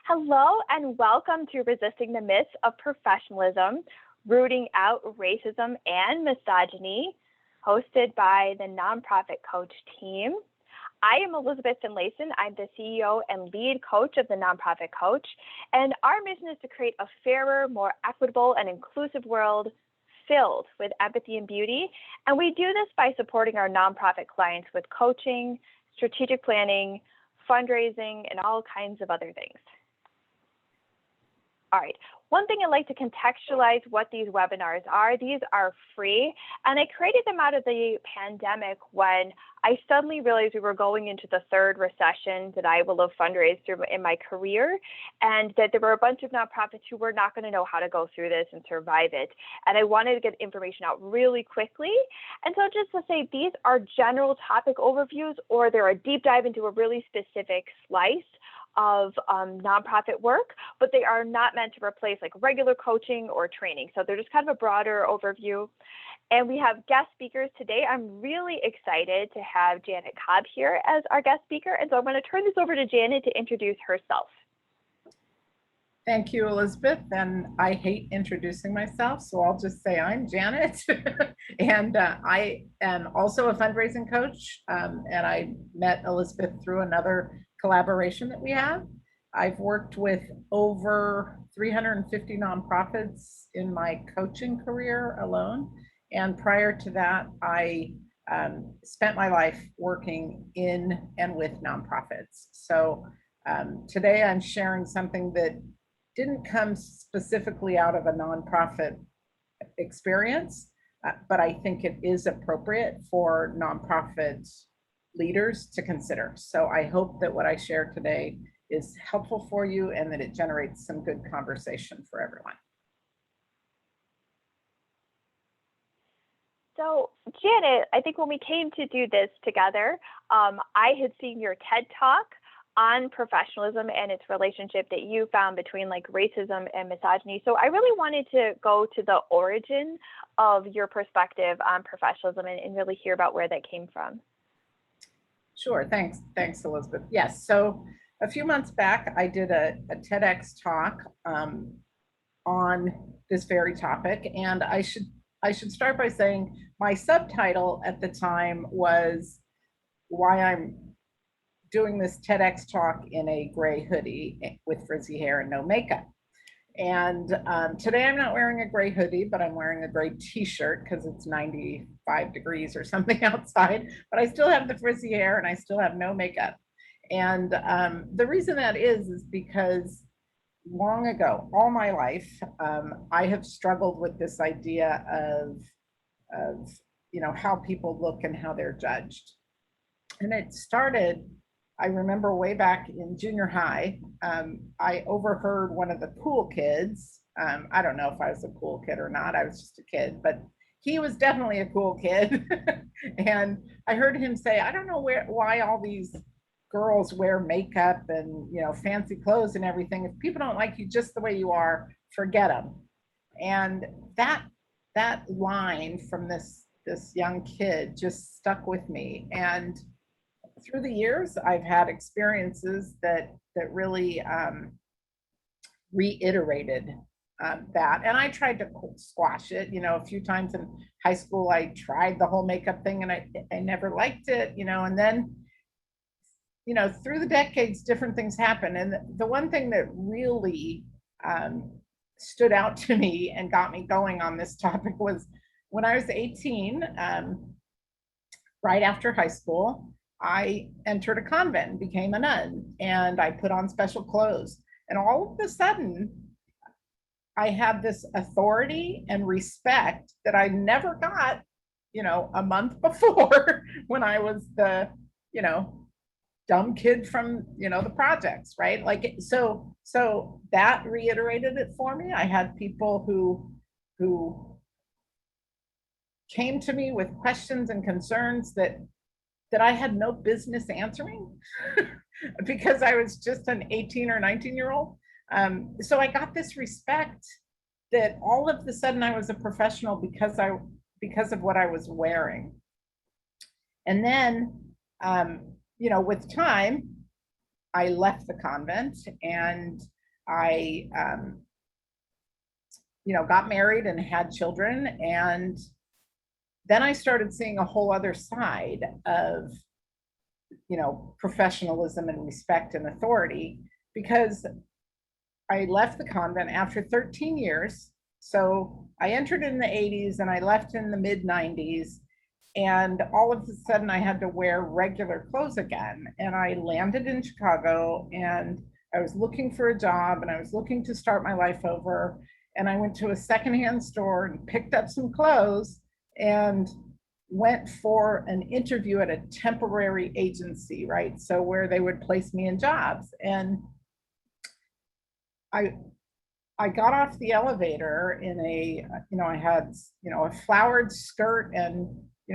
Hello and welcome to Resisting the Myths of Professionalism, Rooting Out Racism and Misogyny, hosted by the Nonprofit Coach team. I am Elizabeth Finlayson. I'm the CEO and lead coach of the Nonprofit Coach, and our mission is to create a fairer, more equitable, and inclusive world filled with empathy and beauty. And we do this by supporting our nonprofit clients with coaching, strategic planning, fundraising, and all kinds of other things. All right, one thing I'd like to contextualize what these webinars are. These are free, and I created them out of the pandemic when I suddenly realized we were going into the third recession that I will have fundraised through in my career, and that there were a bunch of nonprofits who were not going to know how to go through this and survive it. And I wanted to get information out really quickly. And so just to say, these are general topic overviews, or they're a deep dive into a really specific slice of nonprofit work, but they are not meant to replace like regular coaching or training. So they're just kind of a broader overview. And we have guest speakers today. I'm really excited to have Janet Cobb here as our guest speaker. And so I'm going to turn this over to Janet to introduce herself. Thank you, Elizabeth. And I hate introducing myself, so I'll just say I'm Janet. And I am also a fundraising coach. And I met Elizabeth through another collaboration that we have. I've worked with over 350 nonprofits in my coaching career alone. And prior to that, I spent my life working in and with nonprofits. So today I'm sharing something that didn't come specifically out of a nonprofit experience, but I think it is appropriate for nonprofit leaders to consider. So I hope that what I share today is helpful for you and that it generates some good conversation for everyone. So Janet, I think when we came to do this together, I had seen your TED Talk on professionalism and its relationship that you found between like racism and misogyny. So I really wanted to go to the origin of your perspective on professionalism and really hear about where that came from. Sure, thanks Elizabeth. Yes, so a few months back, I did a TEDx talk on this very topic, and I should start by saying my subtitle at the time was why I'm doing this TEDx talk in a gray hoodie with frizzy hair and no makeup. And today I'm not wearing a gray hoodie, but I'm wearing a gray t-shirt because it's 95 degrees or something outside, but I still have the frizzy hair and I still have no makeup. And the reason that is because long ago, all my life, I have struggled with this idea of how people look and how they're judged. And it started, I remember way back in junior high, I overheard one of the cool kids. I don't know if I was a cool kid or not. I was just a kid, but he was definitely a cool kid. And I heard him say, I don't know why all these girls wear makeup and fancy clothes and everything. If people don't like you just the way you are, forget them. And that line from this young kid just stuck with me. And through the years, I've had experiences that really reiterated that. And I tried to squash it, a few times in high school. I tried the whole makeup thing and I never liked it, and then, through the decades, different things happen. And the one thing that really stood out to me and got me going on this topic was when I was 18, right after high school, I entered a convent and became a nun, and I put on special clothes. And all of a sudden, I had this authority and respect that I never got, a month before when I was the, dumb kid from, the projects, right? Like, so that reiterated it for me. I had people who came to me with questions and concerns that I had no business answering because I was just an 18 or 19-year-old. So I got this respect that all of a sudden I was a professional because of what I was wearing. And then, with time, I left the convent and I, got married and had children. And then I started seeing a whole other side of, professionalism and respect and authority, because I left the convent after 13 years. So I entered in the 80s and I left in the mid 90s. And all of a sudden I had to wear regular clothes again. And I landed in Chicago and I was looking for a job and I was looking to start my life over. And I went to a secondhand store and picked up some clothes and went for an interview at a temporary agency, right? So where they would place me in jobs. And I got off the elevator in I had, a flowered skirt and,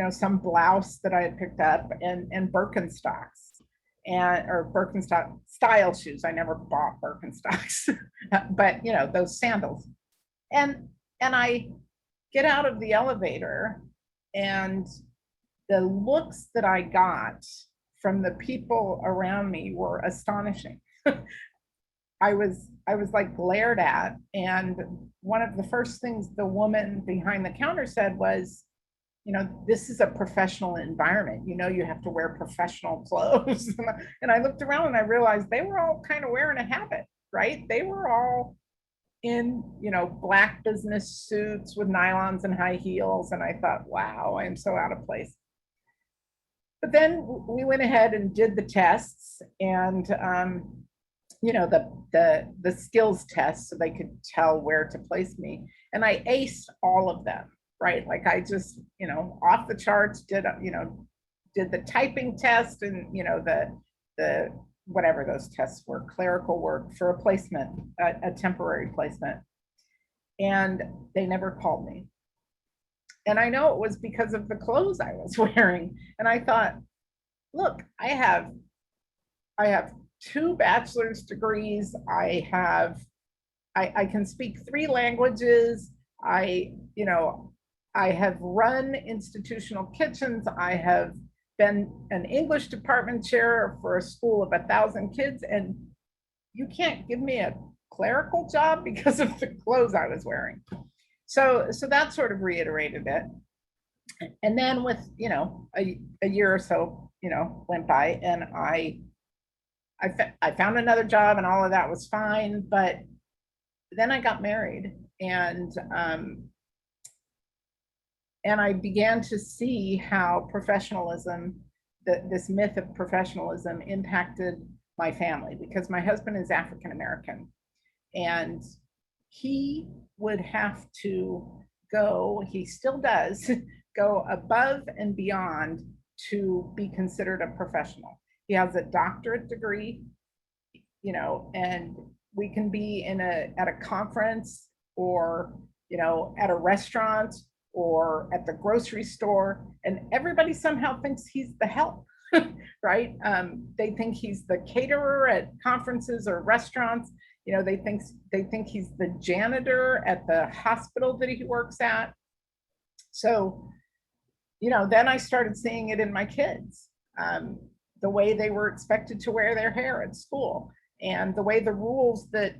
some blouse that I had picked up and Birkenstocks or Birkenstock style shoes. I never bought Birkenstocks, but, those sandals. And I get out of the elevator and the looks that I got from the people around me were astonishing. I was like glared at. And one of the first things the woman behind the counter said was, this is a professional environment. You have to wear professional clothes. And I looked around and I realized they were all kind of wearing a habit, right? They were all in, black business suits with nylons and high heels. And I thought, wow, I am so out of place. But then we went ahead and did the tests and, the skills tests so they could tell where to place me. And I aced all of them, right? Like I just, off the charts did the typing test and, the whatever those tests were, clerical work for a placement, a temporary placement. And they never called me. And I know it was because of the clothes I was wearing. And I thought, look, I have 2 bachelor's degrees. I can speak 3 languages. I have run institutional kitchens. I have been an English department chair for a school of 1,000 kids. And you can't give me a clerical job because of the clothes I was wearing. So that sort of reiterated it. And then with, a year or so, went by and I found another job and all of that was fine. But then I got married and I began to see how professionalism, this myth of professionalism impacted my family, because my husband is African American and he would have to go, he still does, go above and beyond to be considered a professional. He has a doctorate degree, and we can be at a conference or, at a restaurant or at the grocery store, and everybody somehow thinks he's the help, right? They think he's the caterer at conferences or restaurants. They think he's the janitor at the hospital that he works at. So, then I started seeing it in my kids, the way they were expected to wear their hair at school, and the way the rules that,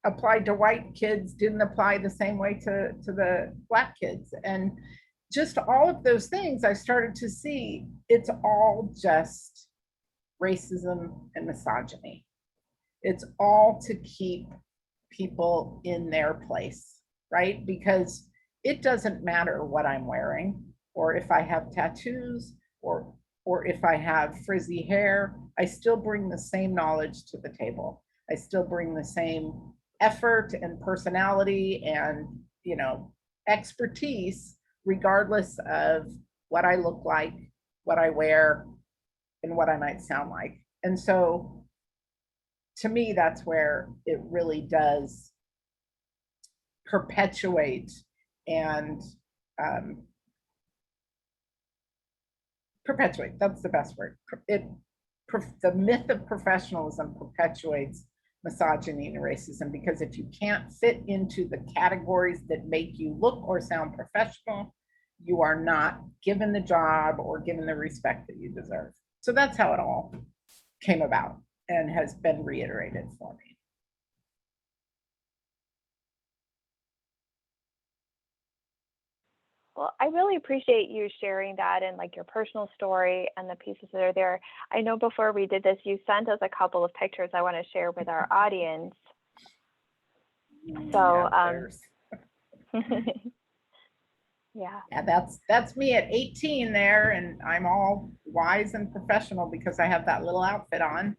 applied to white kids didn't apply the same way to the Black kids. And just all of those things, I started to see it's all just racism and misogyny. It's all to keep people in their place, right? Because it doesn't matter what I'm wearing, or if I have tattoos, or if I have frizzy hair, I still bring the same knowledge to the table. I still bring the same effort and personality and, expertise, regardless of what I look like, what I wear, and what I might sound like. And so to me, that's where it really does perpetuate and perpetuate, that's the best word. The myth of professionalism perpetuates misogyny and racism, because if you can't fit into the categories that make you look or sound professional, you are not given the job or given the respect that you deserve. So that's how it all came about and has been reiterated for me. Well, I really appreciate you sharing that and like your personal story and the pieces that are there. I know before we did this, you sent us a couple of pictures I want to share with our audience. So, yeah. Yeah, that's me at 18 there, and I'm all wise and professional because I have that little outfit on.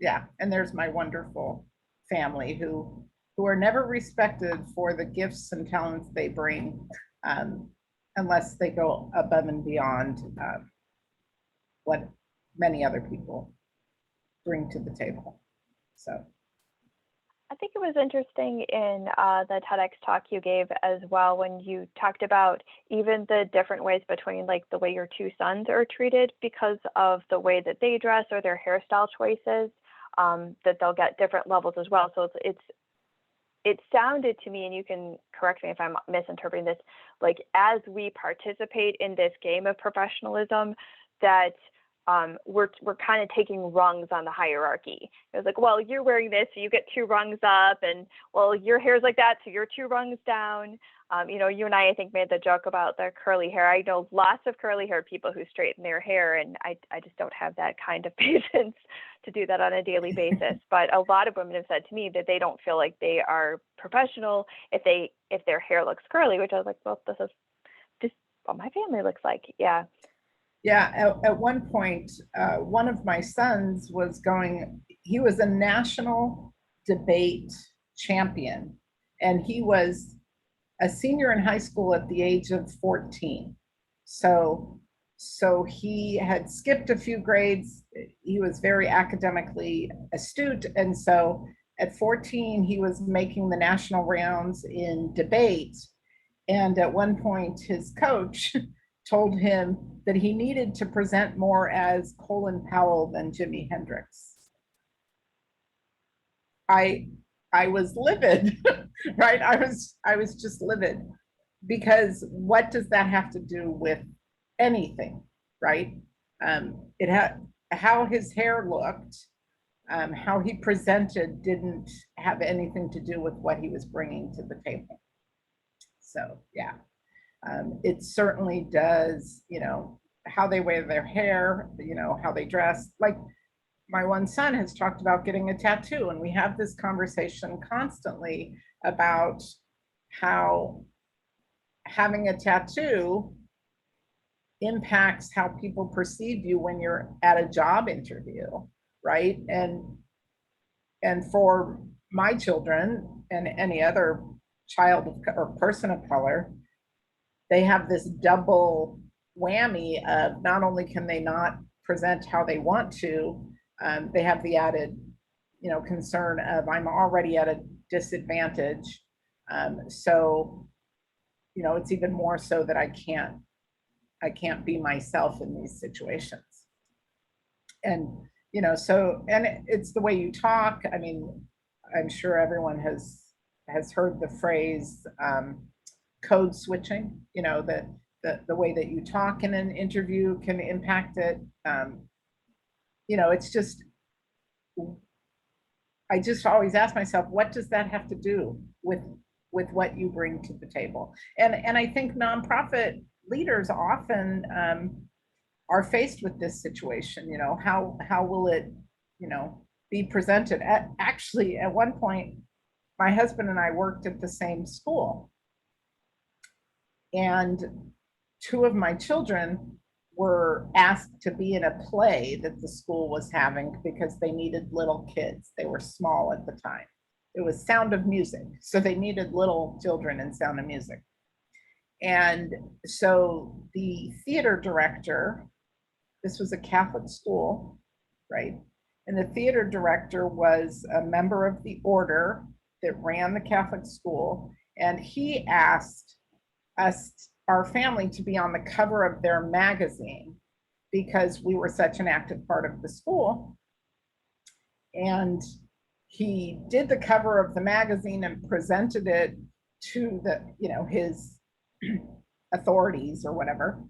Yeah, and there's my wonderful family who are never respected for the gifts and talents they bring, unless they go above and beyond what many other people bring to the table. So. I think it was interesting in the TEDx talk you gave as well, when you talked about even the different ways between like the way your two sons are treated because of the way that they dress or their hairstyle choices, that they'll get different levels as well. So it sounded to me, and you can correct me if I'm misinterpreting this, like as we participate in this game of professionalism, that we're kind of taking rungs on the hierarchy. It was like, well, you're wearing this, so you get 2 rungs up, and well, your hair's like that, so you're 2 rungs down. You know, you and I think, made the joke about the curly hair. I know lots of curly haired people who straighten their hair, and I just don't have that kind of patience to do that on a daily basis. But a lot of women have said to me that they don't feel like they are professional if their hair looks curly, which I was like, well, this is just what my family looks like. Yeah. Yeah, at one point, one of my sons he was a national debate champion, and he was a senior in high school at the age of 14. So he had skipped a few grades. He was very academically astute, and so at 14, he was making the national rounds in debate. And at one point, his coach told him that he needed to present more as Colin Powell than Jimi Hendrix. I was livid, right? I was just livid, because what does that have to do with anything, right? It had how his hair looked, how he presented didn't have anything to do with what he was bringing to the table. So yeah. It certainly does, you know, how they wear their hair, you know, how they dress. Like my one son has talked about getting a tattoo, and we have this conversation constantly about how having a tattoo impacts how people perceive you when you're at a job interview, right? And for my children and any other child or person of color, they have this double whammy of not only can they not present how they want to, they have the added, you know, concern of I'm already at a disadvantage. So, you know, it's even more so that I can't be myself in these situations. And, you know, so, and it's the way you talk. I mean, I'm sure everyone has heard the phrase, code switching, you know, the way that you talk in an interview can impact it. You know, it's just, I just always ask myself, what does that have to do with what you bring to the table? And I think nonprofit leaders often are faced with this situation. You know, how will it, you know, be presented? Actually, at one point, my husband and I worked at the same school. And 2 of my children were asked to be in a play that the school was having because they needed little kids. They were small at the time. It was Sound of Music. So they needed little children in Sound of Music. And so the theater director, this was a Catholic school, right? And the theater director was a member of the order that ran the Catholic school. And he asked us, our family, to be on the cover of their magazine because we were such an active part of the school. And he did the cover of the magazine and presented it to the, you know, his authorities or whatever,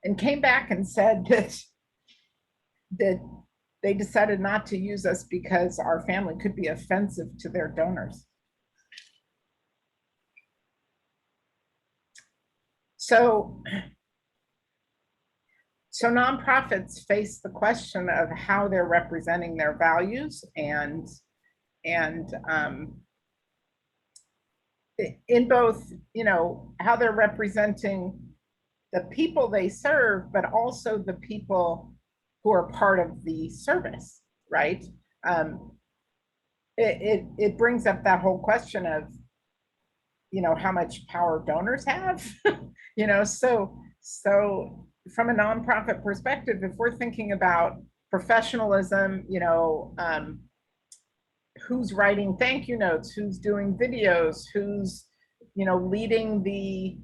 and came back and said that they decided not to use us because our family could be offensive to their donors. So nonprofits face the question of how they're representing their values and in both, how they're representing the people they serve, but also the people who are part of the service, right? It brings up that whole question of, how much power donors have, so from a nonprofit perspective, if we're thinking about professionalism, who's writing thank you notes, who's doing videos, who's, leading the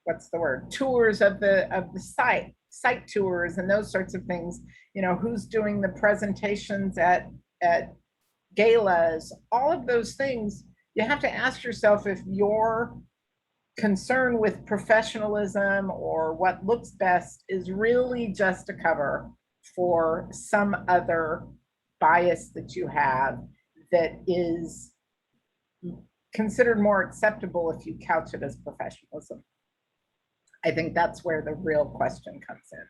what's the word, tours of the site tours and those sorts of things, who's doing the presentations at galas, all of those things, you have to ask yourself if your concern with professionalism or what looks best is really just a cover for some other bias that you have that is considered more acceptable if you couch it as professionalism. I think that's where the real question comes in.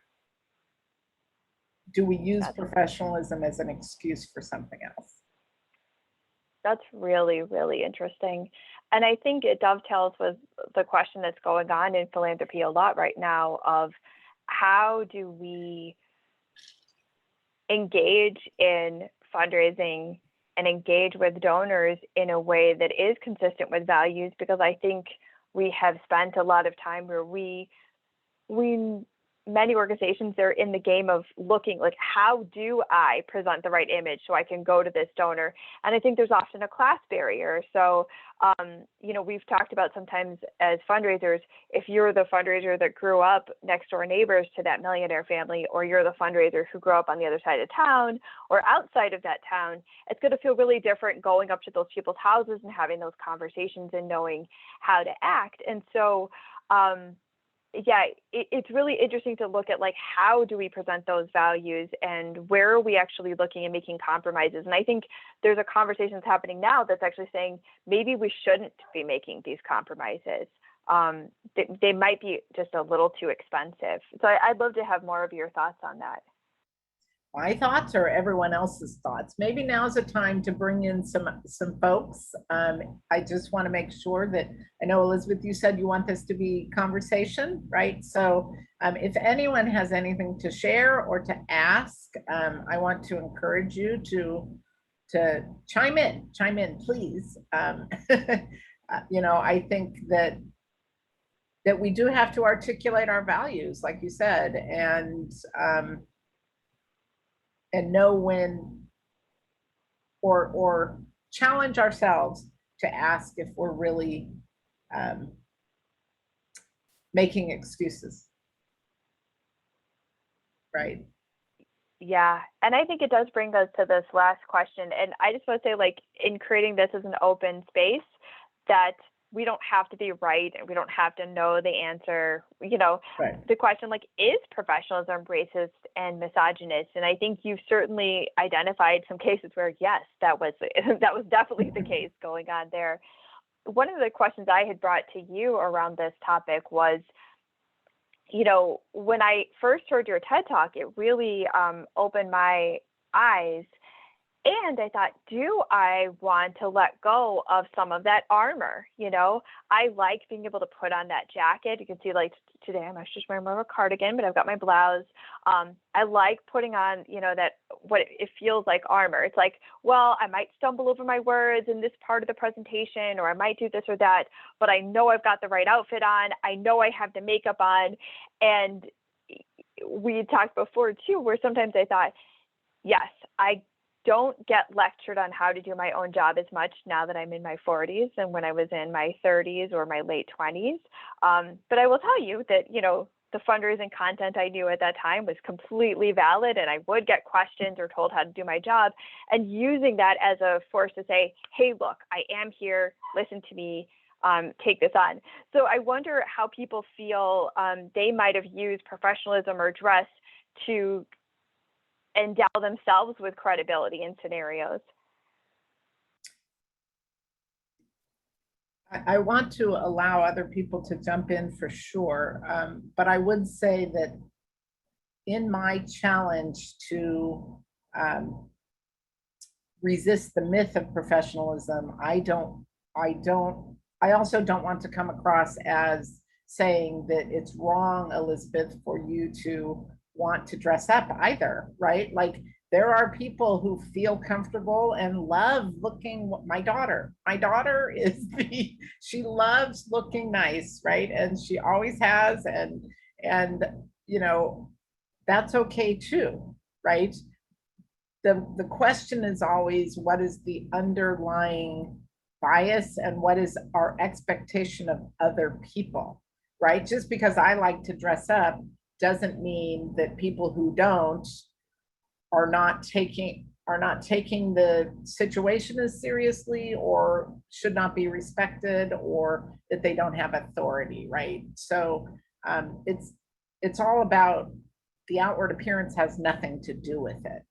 Do we use professionalism as an excuse for something else? That's really, really interesting. And I think it dovetails with the question that's going on in philanthropy a lot right now of how do we engage in fundraising and engage with donors in a way that is consistent with values, because I think we have spent a lot of time where many organizations, they're in the game of looking like, how do I present the right image so I can go to this donor? And I think there's often a class barrier. So, we've talked about sometimes as fundraisers, if you're the fundraiser that grew up next door neighbors to that millionaire family, or you're the fundraiser who grew up on the other side of town or outside of that town, it's going to feel really different going up to those people's houses and having those conversations and knowing how to act. And so, it's really interesting to look at, like, how do we present those values and where are we actually looking and making compromises? And I think there's a conversation that's happening now that's actually saying maybe we shouldn't be making these compromises. They might be just a little too expensive. So I'd love to have more of your thoughts on that. My thoughts or everyone else's thoughts? Maybe now's a time to bring in some folks. I just want to make sure that, I know, Elizabeth, you said you want this to be conversation, right? So if anyone has anything to share or to ask, I want to encourage you to chime in, please. I think that we do have to articulate our values, like you said, and know when, or challenge ourselves to ask if we're really making excuses, right? Yeah, and I think it does bring us to this last question. And I just want to say, like, in creating this as an open space, that we don't have to be right and we don't have to know the answer. Right. The question, like, is professionalism racist and misogynist? And I think you've certainly identified some cases where, yes, that was definitely the case going on there. One of the questions I had brought to you around this topic was, when I first heard your TED Talk, it really opened my eyes. And I thought, do I want to let go of some of that armor? I like being able to put on that jacket. You can see, like, today I'm actually just wearing more of a cardigan, but I've got my blouse. I like putting on, that what it feels like armor. It's like, well, I might stumble over my words in this part of the presentation, or I might do this or that, but I know I've got the right outfit on. I know I have the makeup on. And we talked before too, where sometimes I thought, yes, I don't get lectured on how to do my own job as much now that I'm in my 40s and when I was in my 30s or my late 20s. But I will tell you that, the fundraising content I knew at that time was completely valid, and I would get questions or told how to do my job, and using that as a force to say, hey, look, I am here, listen to me, take this on. So I wonder how people feel they might have used professionalism or dress to endow themselves with credibility in scenarios. I want to allow other people to jump in for sure, but I would say that in my challenge to resist the myth of professionalism, I also don't want to come across as saying that it's wrong, Elizabeth, for you to want to dress up either, right? Like there are people who feel comfortable and love looking. My daughter is she loves looking nice, right? And she always has, and you know, that's okay too, right? The question is always what is the underlying bias and what is our expectation of other people, right? Just because I like to dress up doesn't mean that people who don't are not taking the situation as seriously or should not be respected or that they don't have authority, right? So it's all about the outward appearance has nothing to do with it,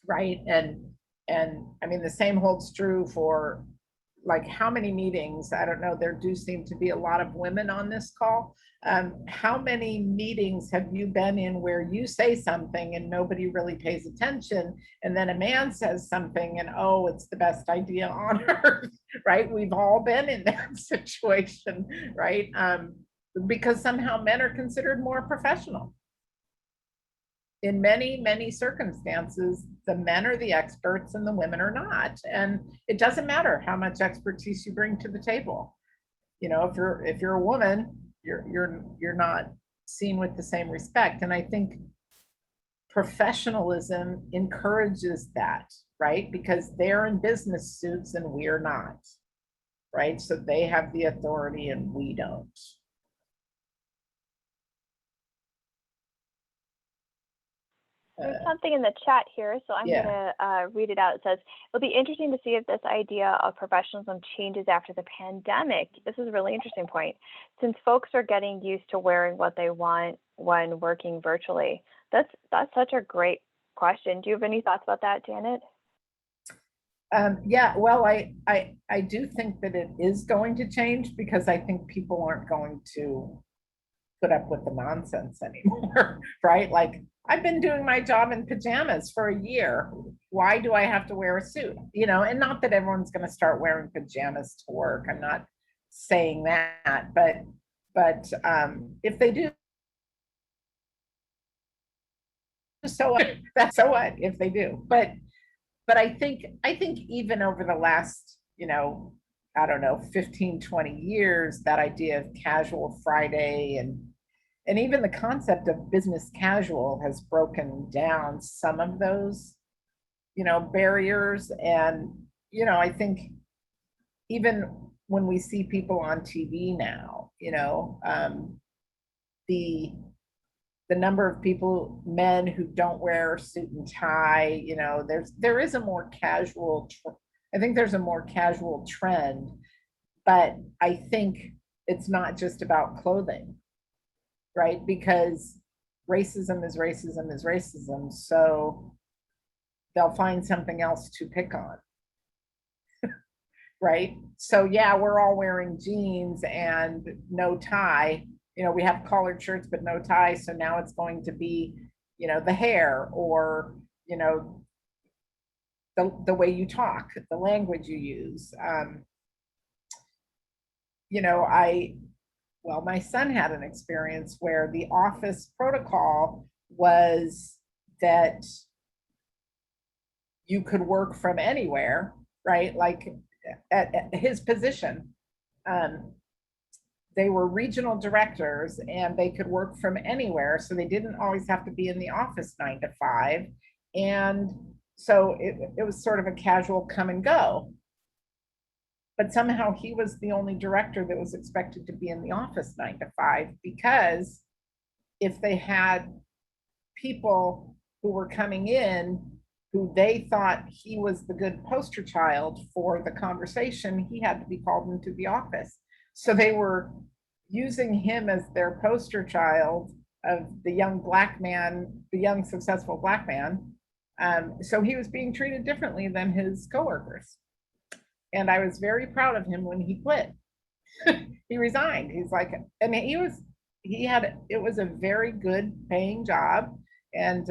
right? And I mean the same holds true for like how many meetings, I don't know, there do seem to be a lot of women on this call. How many meetings have you been in where you say something and nobody really pays attention, and then a man says something and oh, it's the best idea on earth, right? We've all been in that situation, right? Because somehow men are considered more professional. In many circumstances, the men are the experts and the women are not. And it doesn't matter how much expertise you bring to the table. You know, if you're a woman, you're not seen with the same respect. And I think professionalism encourages that, right? Because they're in business suits and we're not, right? So they have the authority and we don't. There's something in the chat here, so I'm Yeah. going to read it out. It says, it'll be interesting to see if this idea of professionalism changes after the pandemic. This is a really interesting point, since folks are getting used to wearing what they want when working virtually. That's such a great question. Do you have any thoughts about that, Janet? Yeah, well, I do think that it is going to change because I think people aren't going to put up with the nonsense anymore, right? Like I've been doing my job in pajamas for a year. Why do I have to wear a suit? You know, and not that everyone's going to start wearing pajamas to work. I'm not saying that, but if they do, so that's so what if they do. But I think even over the last, you know, I don't know, 15, 20 years, that idea of casual Friday and even the concept of business casual has broken down some of those, you know, barriers. And, you know, I think even when we see people on TV now, you know, the number of people, men who don't wear a suit and tie, you know, there is a more casual, I think there's a more casual trend, but I think it's not just about clothing, right? Because racism is racism is racism. So they'll find something else to pick on, right? So yeah, we're all wearing jeans and no tie. You know, we have collared shirts, but no tie. So now it's going to be, you know, the hair or, you know, the way you talk, the language you use. You know, well, my son had an experience where the office protocol was that you could work from anywhere, right? Like at his position, they were regional directors and they could work from anywhere. So they didn't always have to be in the office 9 to 5. And so it was sort of a casual come and go. But somehow he was the only director that was expected to be in the office 9 to 5, because if they had people who were coming in who they thought he was the good poster child for the conversation, he had to be called into the office. So they were using him as their poster child of the young black man, the young successful black man. So he was being treated differently than his coworkers. And I was very proud of him when he quit. He resigned. He's like, and it was a very good paying job. And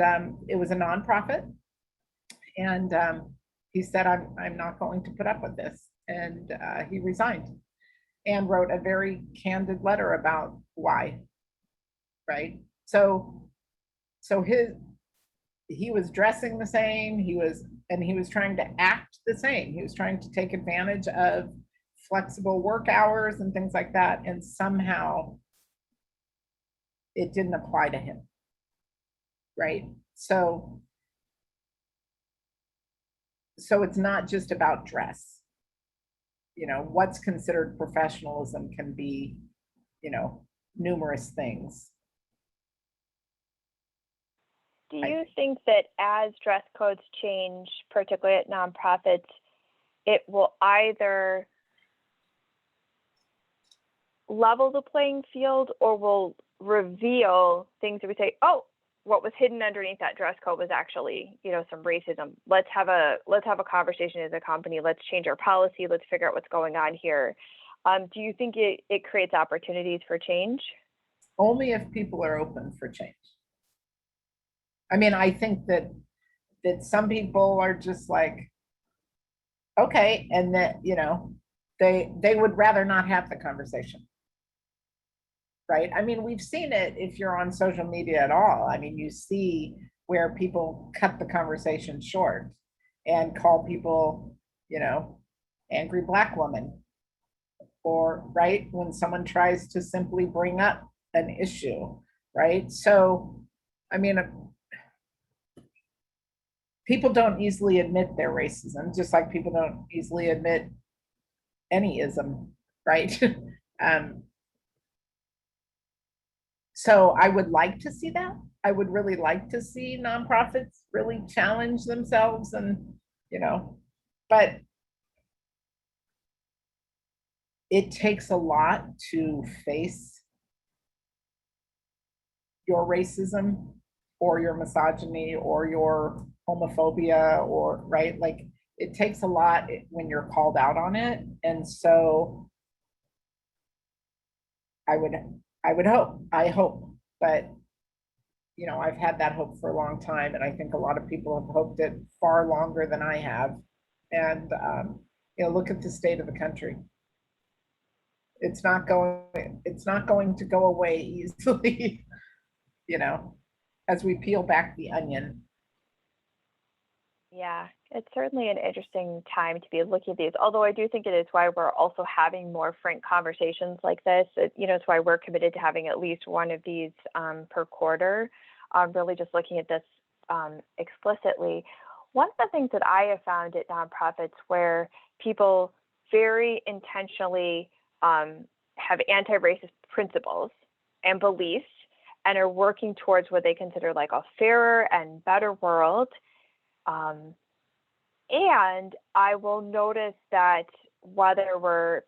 it was a nonprofit. And he said, I'm not going to put up with this. And he resigned and wrote a very candid letter about why, right? So he was dressing the same, he was trying to act the same. He was trying to take advantage of flexible work hours and things like that, and somehow it didn't apply to him, right? So it's not just about dress. What's considered professionalism can be, numerous things. Do you think that as dress codes change, particularly at nonprofits, it will either level the playing field or will reveal things that we say, oh, what was hidden underneath that dress code was actually, some racism. Let's have a conversation as a company. Let's change our policy. Let's figure out what's going on here. Do you think it creates opportunities for change? Only if people are open for change. I mean, I think that some people are just like, okay, and that, they would rather not have the conversation. Right? I mean, we've seen it if you're on social media at all. I mean, you see where people cut the conversation short and call people, angry Black woman, or right when someone tries to simply bring up an issue, right? So, I mean, people don't easily admit their racism, just like people don't easily admit any ism, right? So I would like to see that. I would really like to see nonprofits really challenge themselves and, but it takes a lot to face your racism or your misogyny or your homophobia, or right, like it takes a lot when you're called out on it. And so I hope, but I've had that hope for a long time, and I think a lot of people have hoped it far longer than I have. And look at the state of the country. It's not going to go away easily, as we peel back the onion. Yeah, it's certainly an interesting time to be looking at these, although I do think it is why we're also having more frank conversations like this. It's why we're committed to having at least one of these per quarter, really just looking at this explicitly. One of the things that I have found at nonprofits where people very intentionally have anti-racist principles and beliefs and are working towards what they consider like a fairer and better world. And I will notice that whether we're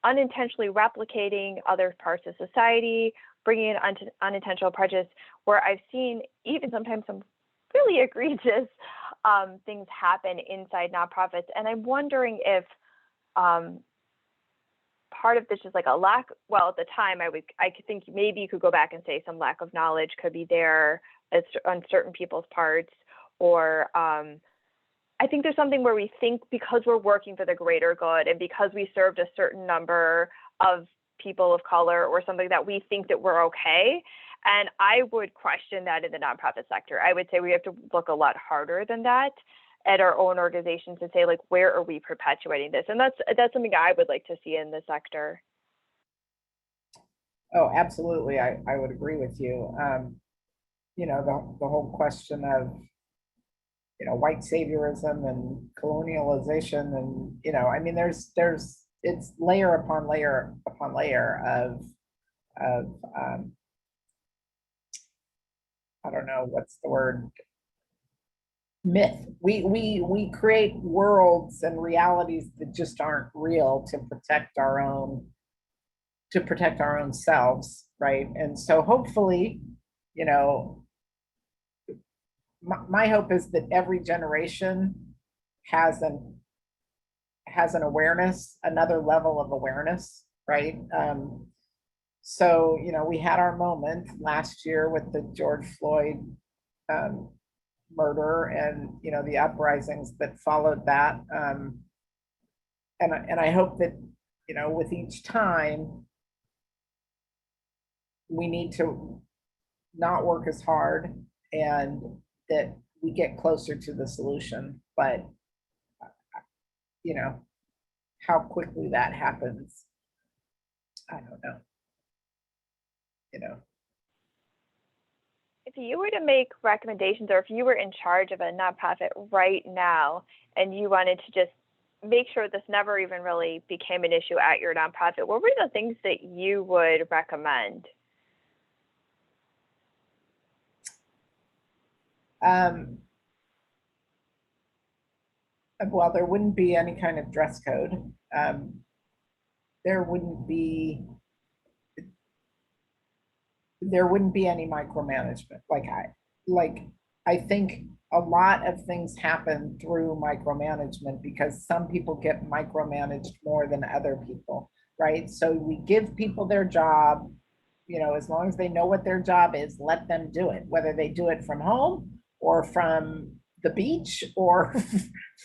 unintentionally replicating other parts of society, bringing in unintentional prejudice, where I've seen even sometimes some really egregious things happen inside nonprofits. And I'm wondering if part of this is like a lack, well, at the time I could think maybe you could go back and say some lack of knowledge could be there on certain people's parts, or I think there's something where we think because we're working for the greater good and because we served a certain number of people of color or something that we think that we're okay. And I would question that in the nonprofit sector. I would say we have to look a lot harder than that at our own organizations and say, like, where are we perpetuating this? And that's something I would like to see in the sector. Oh, absolutely. I would agree with you. The whole question of, white saviorism and colonialization, and, I mean, it's layer upon layer upon layer of I don't know, what's the word? Myth. We create worlds and realities that just aren't real to protect our own selves, right? And so hopefully, my hope is that every generation has has an awareness, another level of awareness, right? So, you know, we had our moment last year with the George Floyd murder and, you know, the uprisings that followed that. And I hope that, you know, with each time, we need to not work as hard and that we get closer to the solution. But, you know, how quickly that happens, I don't know. You know. If you were to make recommendations, or if you were in charge of a nonprofit right now and you wanted to just make sure this never even really became an issue at your nonprofit, what were the things that you would recommend? Well, there wouldn't be any kind of dress code. There wouldn't be any micromanagement. I think a lot of things happen through micromanagement because some people get micromanaged more than other people, right? So we give people their job, you know, as long as they know what their job is, let them do it, whether they do it from home or from the beach or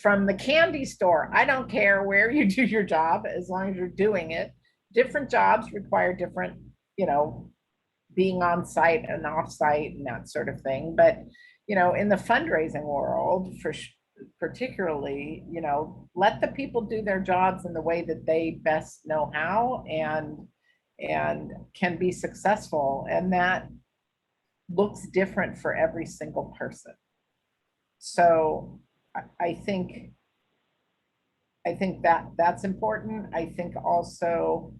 from the candy store. I don't care where you do your job, as long as you're doing it. Different jobs require different, you know, being on site and off site and that sort of thing. But, you know, in the fundraising world, particularly, you know, let the people do their jobs in the way that they best know how and can be successful. And that looks different for every single person. So I think that that's important. I think also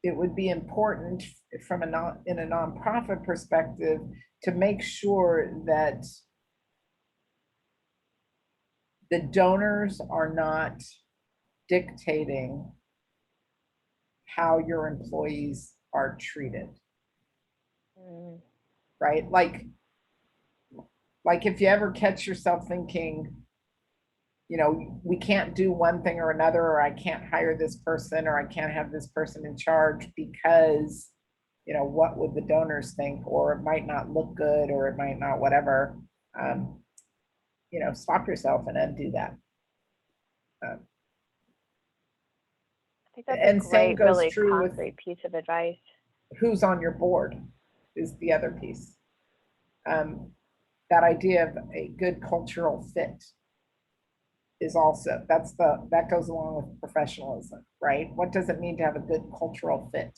it would be important from in a nonprofit perspective to make sure that the donors are not dictating how your employees are treated. Right? Like if you ever catch yourself thinking, you know, we can't do one thing or another, or I can't hire this person, or I can't have this person in charge because, you know, what would the donors think, or it might not look good, or it might not whatever, you know, stop yourself and undo that. I think that's a great, really concrete piece of advice. Who's on your board is the other piece. That idea of a good cultural fit is also, that goes along with professionalism, right? What does it mean to have a good cultural fit?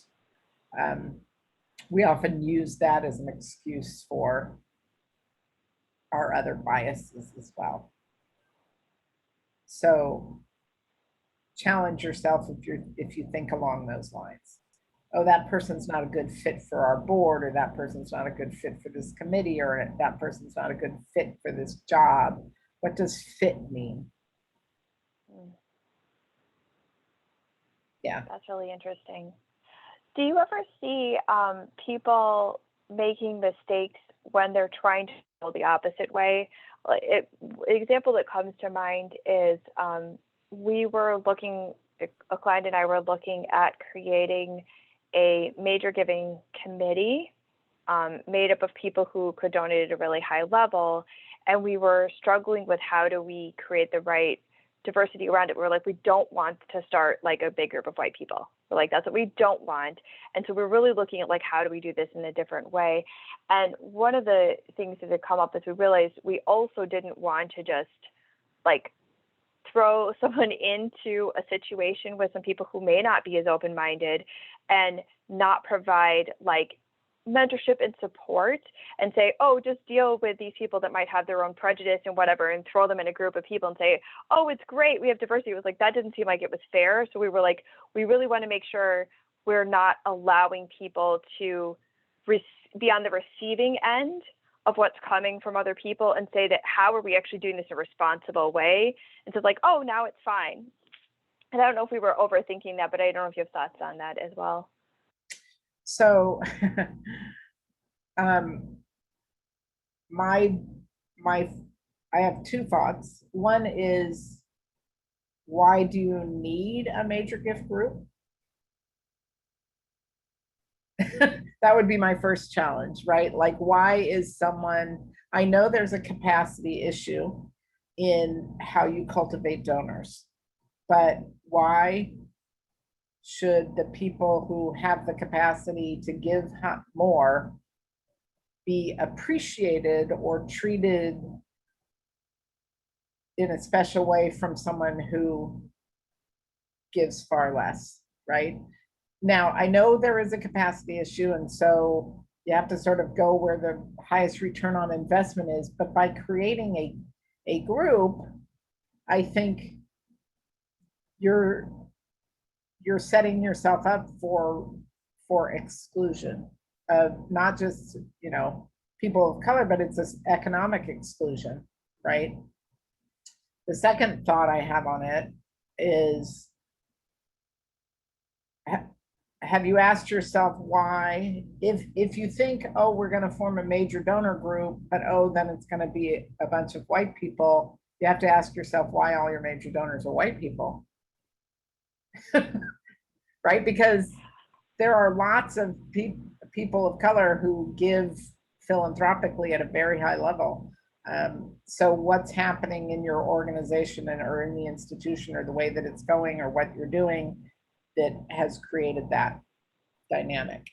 We often use that as an excuse for our other biases as well. So challenge yourself if you think along those lines. Oh, that person's not a good fit for our board, or that person's not a good fit for this committee, or that person's not a good fit for this job. What does fit mean? Yeah. That's really interesting. Do you ever see people making mistakes when they're trying to go the opposite way? An example that comes to mind is we were looking, a client and I were looking at creating a major giving committee made up of people who could donate at a really high level. And we were struggling with how do we create the right diversity around it. We're like, we don't want to start like a big group of white people. We're like, that's what we don't want. And so we're really looking at like, how do we do this in a different way? And one of the things that had come up is we realized we also didn't want to just like throw someone into a situation with some people who may not be as open-minded and not provide like mentorship and support and say, oh, just deal with these people that might have their own prejudice and whatever, and throw them in a group of people and say, oh, it's great, we have diversity. It was like, that didn't seem like it was fair. So we were like, we really want to make sure we're not allowing people to be on the receiving end of what's coming from other people and say that, how are we actually doing this in a responsible way? And so like, oh, now it's fine. And I don't know if we were overthinking that, but I don't know if you have thoughts on that as well. So I have two thoughts. One is, why do you need a major gift group? That would be my first challenge, right? Like, why is someone, I know there's a capacity issue in how you cultivate donors, but why should the people who have the capacity to give more be appreciated or treated in a special way from someone who gives far less, right? Now, I know there is a capacity issue, and so you have to sort of go where the highest return on investment is, but by creating a group, I think you're setting yourself up for exclusion of not just, you know, people of color, but it's this economic exclusion, right? The second thought I have on it is, have you asked yourself why, if you think, oh, we're going to form a major donor group, but oh, then it's going to be a bunch of white people, you have to ask yourself why all your major donors are white people. Right? Because there are lots of people of color who give philanthropically at a very high level. So what's happening in your organization and or in the institution or the way that it's going or what you're doing that has created that dynamic?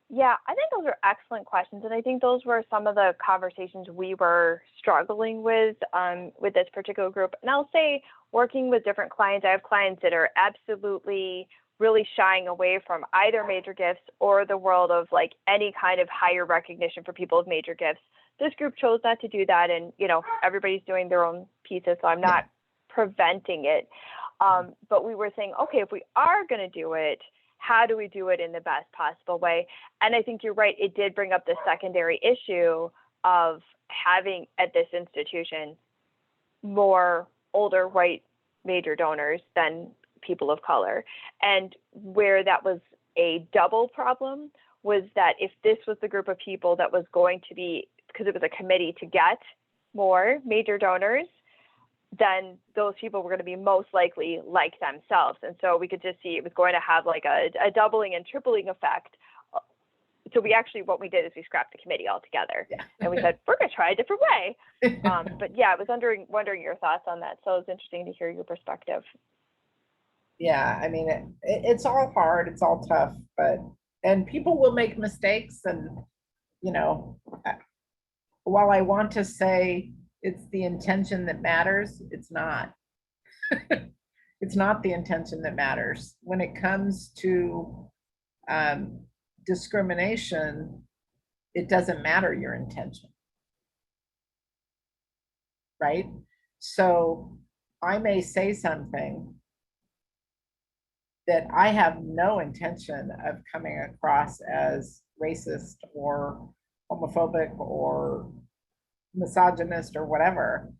Yeah, I think those are excellent questions. And I think those were some of the conversations we were struggling with this particular group. And I'll say, working with different clients, I have clients that are absolutely really shying away from either major gifts or the world of like any kind of higher recognition for people with major gifts. This group chose not to do that. And, you know, everybody's doing their own pieces, so I'm not preventing it. But we were saying, okay, if we are going to do it, how do we do it in the best possible way? And I think you're right. It did bring up the secondary issue of having at this institution more older white major donors than people of color. And where that was a double problem was that if this was the group of people that was going to be, because it was a committee to get more major donors, then those people were going to be most likely like themselves. And so we could just see it was going to have like a doubling and tripling effect. So we actually, what we did is we scrapped the committee altogether. Yeah. And we said, we're going to try a different way. But yeah, I was wondering your thoughts on that. So it was interesting to hear your perspective. Yeah, I mean, it's all hard, it's all tough, and people will make mistakes. And, you know, while I want to say it's the intention that matters, it's not. It's not the intention that matters. When it comes to discrimination, it doesn't matter your intention, right? So I may say something that I have no intention of coming across as racist or homophobic or misogynist or whatever.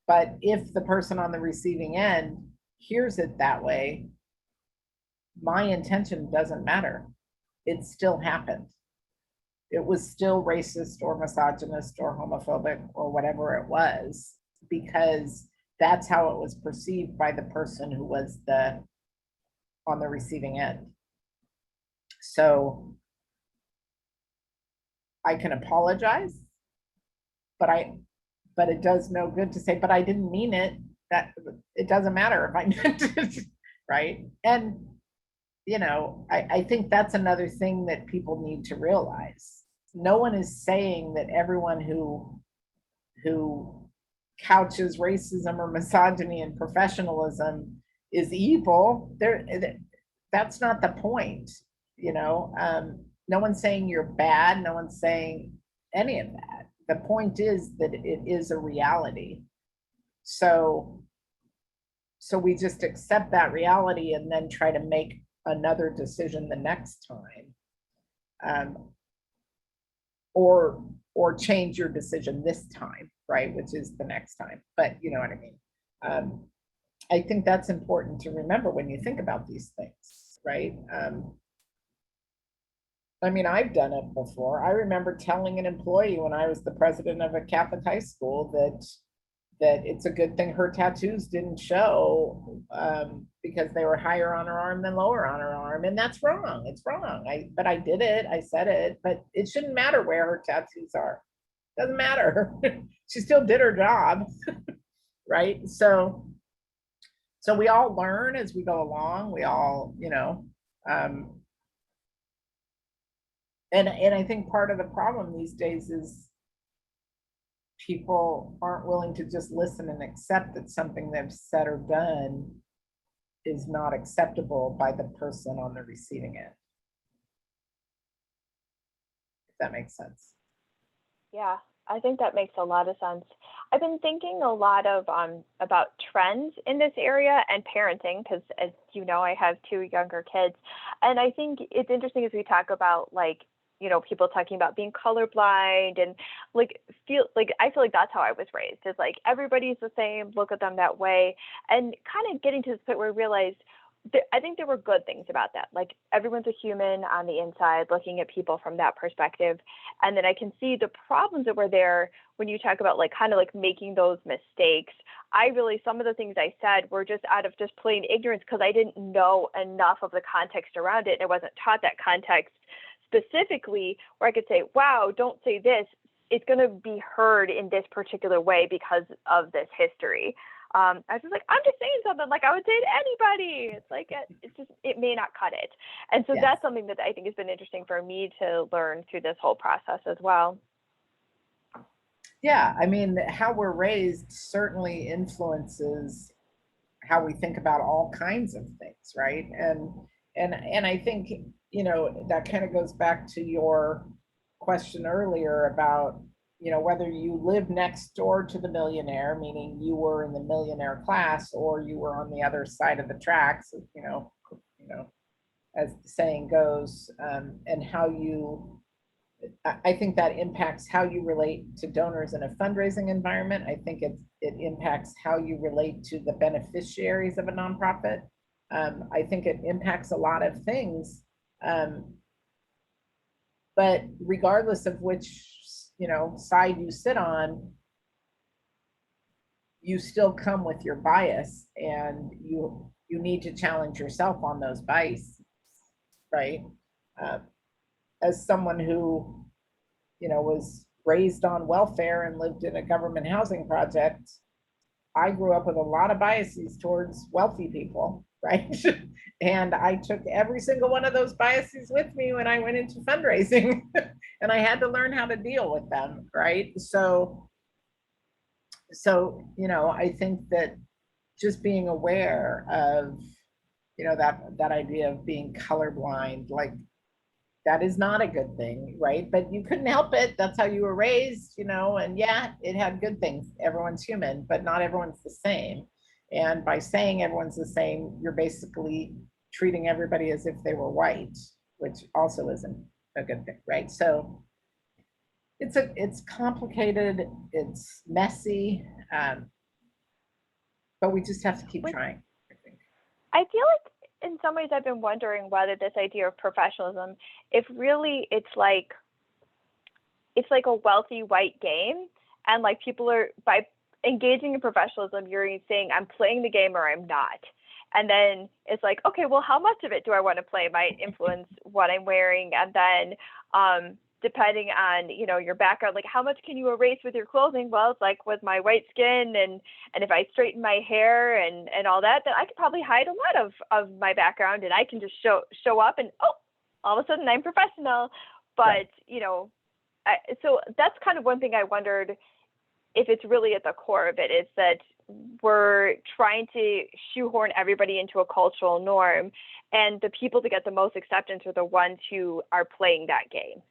But if the person on the receiving end hears it that way, my intention doesn't matter. It still happened. It was still racist or misogynist or homophobic or whatever it was, because that's how it was perceived by the person who was on the receiving end. So I can apologize, but it does no good to say, but I didn't mean it. That it doesn't matter if I meant it, right? And you know, I think that's another thing that people need to realize. No one is saying that everyone who couches racism or misogyny and professionalism is evil. That's not the point, you know. No one's saying you're bad. No one's saying any of that. The point is that it is a reality. So we just accept that reality and then try to make another decision the next time, or change your decision this time, right? Which is the next time. But you know what I mean. I think that's important to remember when you think about these things, right? I mean, I've done it before. I remember telling an employee when I was the president of a Catholic high school that that it's a good thing her tattoos didn't show, because they were higher on her arm than lower on her arm. And that's wrong. It's wrong. But I did it. I said it, but it shouldn't matter where her tattoos are. Doesn't matter. She still did her job. Right. So we all learn as we go along. We all, and I think part of the problem these days is people aren't willing to just listen and accept that something they've said or done is not acceptable by the person on the receiving end. If that makes sense. Yeah, I think that makes a lot of sense. I've been thinking a lot of about trends in this area and parenting, because as you know, I have 2 younger kids. And I think it's interesting as we talk about, like, people talking about being colorblind and I feel like that's how I was raised. It's like everybody's the same, look at them that way. And kind of getting to this point where I realized I think there were good things about that. Like, everyone's a human on the inside, looking at people from that perspective. And then I can see the problems that were there when you talk about kind of making those mistakes. Some of the things I said were just out of just plain ignorance, because I didn't know enough of the context around it. And I wasn't taught that context specifically where I could say, wow, don't say this. It's going to be heard in this particular way because of this history. I was just I'm just saying something like I would say to anybody. It may not cut it. And so that's something that I think has been interesting for me to learn through this whole process as well. Yeah, I mean, how we're raised certainly influences how we think about all kinds of things, right? And I think, that kind of goes back to your question earlier about, whether you live next door to the millionaire, meaning you were in the millionaire class, or you were on the other side of the tracks, as the saying goes, and how I think that impacts how you relate to donors in a fundraising environment. I think it impacts how you relate to the beneficiaries of a nonprofit. I think it impacts a lot of things. But regardless of which, side you sit on, you still come with your bias, and you need to challenge yourself on those biases, right? As someone who, was raised on welfare and lived in a government housing project, I grew up with a lot of biases towards wealthy people, right? And I took every single one of those biases with me when I went into fundraising, and I had to learn how to deal with them, right? So, I think that just being aware of, that idea of being colorblind, that is not a good thing, right? But you couldn't help it. That's how you were raised, and yeah, it had good things. Everyone's human, but not everyone's the same. And by saying everyone's the same, you're basically treating everybody as if they were white, which also isn't a good thing, right? So it's complicated, it's messy, but we just have to keep trying, I think. I feel like in some ways I've been wondering whether this idea of professionalism, if really it's like a wealthy white game, and people are, by engaging in professionalism, you're saying I'm playing the game or I'm not. And then it's like, okay, well, how much of it do I want to play might influence what I'm wearing. And then depending on, your background, how much can you erase with your clothing? Well, it's with my white skin and if I straighten my hair and all that, then I could probably hide a lot of my background, and I can just show up and, oh, all of a sudden I'm professional. But, so that's kind of one thing I wondered if it's really at the core of it, is that we're trying to shoehorn everybody into a cultural norm, and the people that get the most acceptance are the ones who are playing that game.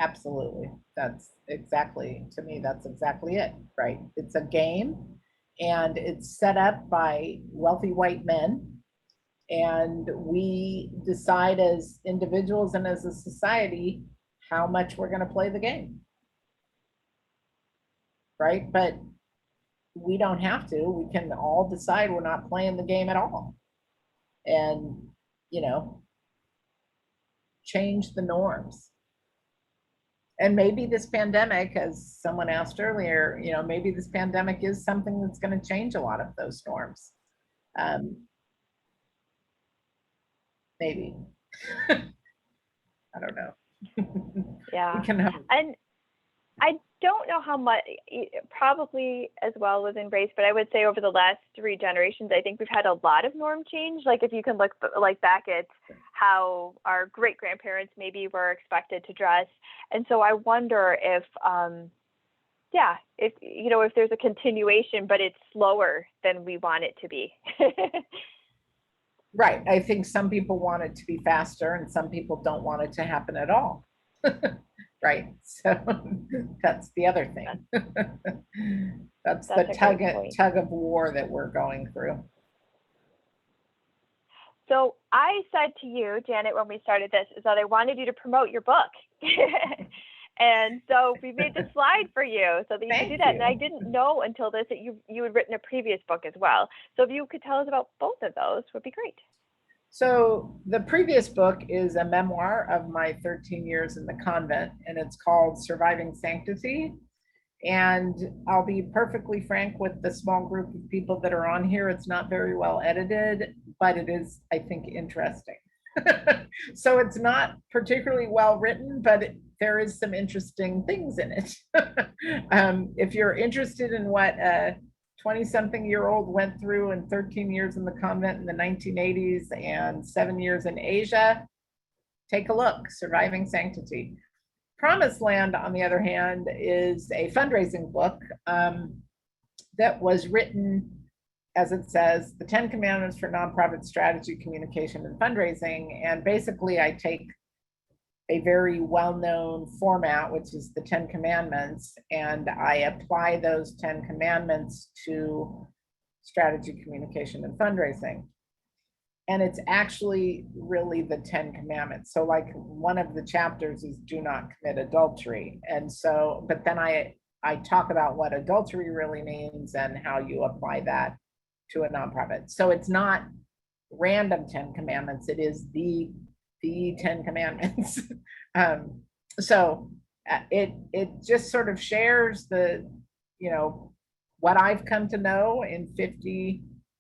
Absolutely. That's exactly it, right? It's a game, and it's set up by wealthy white men, and we decide as individuals and as a society how much we're going to play the game, right? But we don't have to. We can all decide we're not playing the game at all, and change the norms. And maybe this pandemic, as someone asked earlier, maybe this pandemic is something that's going to change a lot of those norms. Maybe. I don't know. Yeah. We can hope. And I don't know how much, probably as well within race, but I would say over the last 3 generations, I think we've had a lot of norm change. Like if you can look like back at how our great grandparents maybe were expected to dress. And so I wonder if, if there's a continuation, but it's slower than we want it to be. Right. I think some people want it to be faster and some people don't want it to happen at all. Right. So that's the other thing. That's the tug of war that we're going through. So I said to you, Janet, when we started this, is that I wanted you to promote your book. And so we made the slide for you so that you could do that. And I didn't know until this that you had written a previous book as well. So if you could tell us about both of those, would be great. So the previous book is a memoir of my 13 years in the convent, and it's called Surviving Sanctity. And I'll be perfectly frank with the small group of people that are on here. It's not very well edited, but it is, I think, interesting. So it's not particularly well written, but there is some interesting things in it. If you're interested in what a 20-something-year-old went through in 13 years in the convent in the 1980s and 7 years in Asia, take a look, Surviving Sanctity. Promised Land, on the other hand, is a fundraising book that was written, as it says, the 10 Commandments for Nonprofit Strategy, Communication, and Fundraising. And basically, I take a very well-known format, which is the 10 Commandments, and I apply those 10 Commandments to strategy, communication, and fundraising. And it's actually really the 10 Commandments. So like one of the chapters is do not commit adultery. And so, but then I talk about what adultery really means and how you apply that to a nonprofit. So it's not random 10 Commandments, it is the 10 Commandments. So it just sort of shares the, what I've come to know in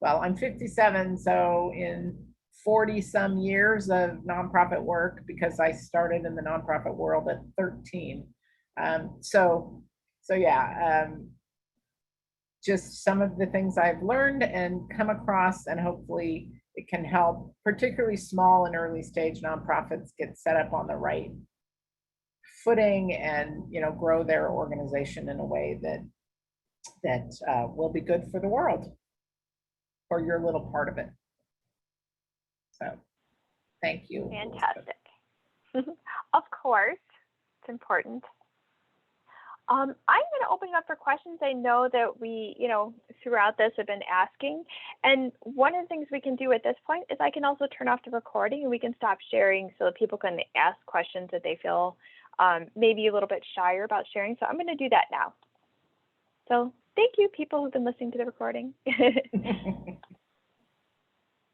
I'm 57, so in 40 some years of nonprofit work, because I started in the nonprofit world at 13. Just some of the things I've learned and come across, and hopefully it can help particularly small and early stage nonprofits get set up on the right footing and grow their organization in a way that will be good for the world, or your little part of it. So thank you. Fantastic. Of course, it's important. I'm going to open it up for questions. I know that we, throughout this have been asking. And one of the things we can do at this point is I can also turn off the recording and we can stop sharing so that people can ask questions that they feel maybe a little bit shyer about sharing. So I'm going to do that now. So thank you, people who've been listening to the recording.